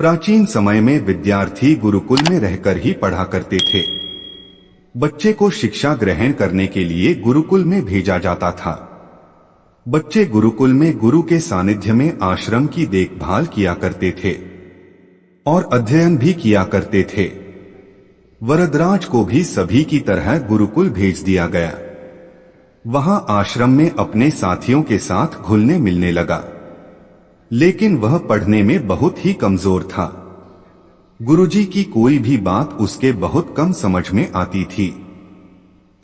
प्राचीन समय में विद्यार्थी गुरुकुल में रहकर ही पढ़ा करते थे। बच्चे को शिक्षा ग्रहण करने के लिए गुरुकुल में भेजा जाता था। बच्चे गुरुकुल में गुरु के सानिध्य में आश्रम की देखभाल किया करते थे और अध्ययन भी किया करते थे। वरदराज को भी सभी की तरह गुरुकुल भेज दिया गया। वहां आश्रम में अपने साथियों के साथ घुलने मिलने लगा, लेकिन वह पढ़ने में बहुत ही कमजोर था। गुरुजी की कोई भी बात उसके बहुत कम समझ में आती थी।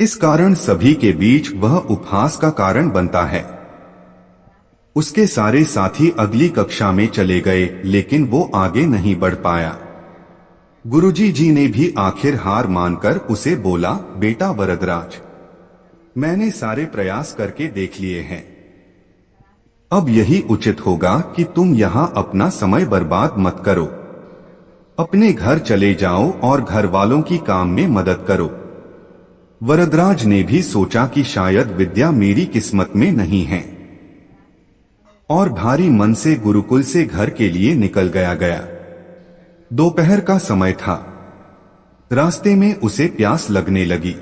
इस कारण सभी के बीच वह उपहास का कारण बनता है। उसके सारे साथी अगली कक्षा में चले गए, लेकिन वो आगे नहीं बढ़ पाया। गुरुजी जी ने भी आखिर हार मानकर उसे बोला, बेटा वरदराज, मैंने सारे प्रयास करके देख लिए हैं। अब यही उचित होगा कि तुम यहाँ अपना समय बर्बाद मत करो। अपने घर चले जाओ और घर वालों की काम में मदद करो। वरदराज ने भी सोचा कि शायद विद्या मेरी किस्मत में नहीं है और भारी मन से गुरुकुल से घर के लिए निकल गया। दोपहर का समय था। रास्ते में उसे प्यास लगने लगी।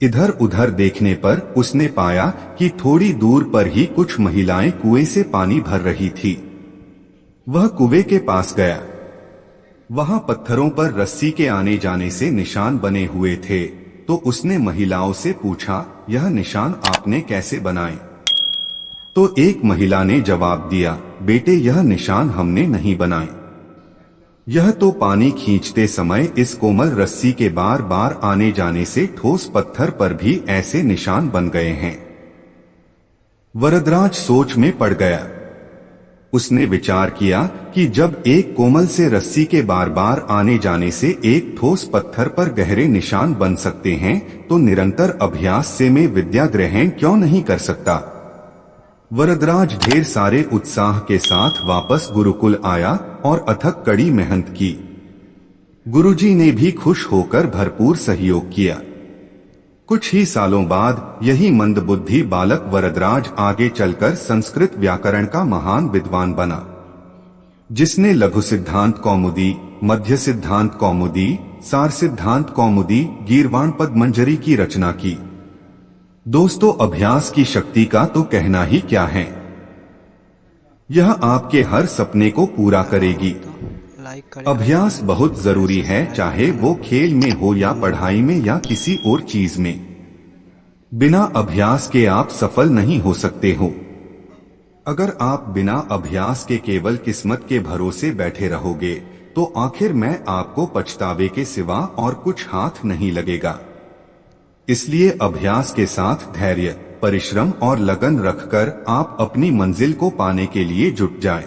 इधर उधर देखने पर उसने पाया कि थोड़ी दूर पर ही कुछ महिलाएं कुएं से पानी भर रही थी। वह कुएं के पास गया। वहां पत्थरों पर रस्सी के आने जाने से निशान बने हुए थे, तो उसने महिलाओं से पूछा, यह निशान आपने कैसे बनाए? तो एक महिला ने जवाब दिया, बेटे यह निशान हमने नहीं बनाए। यह तो पानी खींचते समय इस कोमल रस्सी के बार बार आने जाने से ठोस पत्थर पर भी ऐसे निशान बन गए हैं। वरदराज सोच में पड़ गया। उसने विचार किया कि जब एक कोमल से रस्सी के बार बार आने जाने से एक ठोस पत्थर पर गहरे निशान बन सकते हैं, तो निरंतर अभ्यास से मैं विद्या ग्रहण क्यों नहीं कर सकता। वरदराज ढेर सारे उत्साह के साथ वापस गुरुकुल आया और अथक कड़ी मेहनत की। गुरुजी ने भी खुश होकर भरपूर सहयोग किया। कुछ ही सालों बाद यही मंदबुद्धि बालक वरदराज आगे चलकर संस्कृत व्याकरण का महान विद्वान बना, जिसने लघु सिद्धांत कौमुदी, मध्य सिद्धांत कौमुदी, सार सिद्धांत कौमुदी, गीर्वाण पद्मंजरी की रचना की। दोस्तों, अभ्यास की शक्ति का तो कहना ही क्या है। यह आपके हर सपने को पूरा करेगी। अभ्यास बहुत जरूरी है, चाहे वो खेल में हो या पढ़ाई में या किसी और चीज में। बिना अभ्यास के आप सफल नहीं हो सकते हो। अगर आप बिना अभ्यास के केवल किस्मत के भरोसे बैठे रहोगे, तो आखिर में आपको पछतावे के सिवा और कुछ हाथ नहीं लगेगा। इसलिए अभ्यास के साथ धैर्य, परिश्रम और लगन रखकर आप अपनी मंजिल को पाने के लिए जुट जाएं।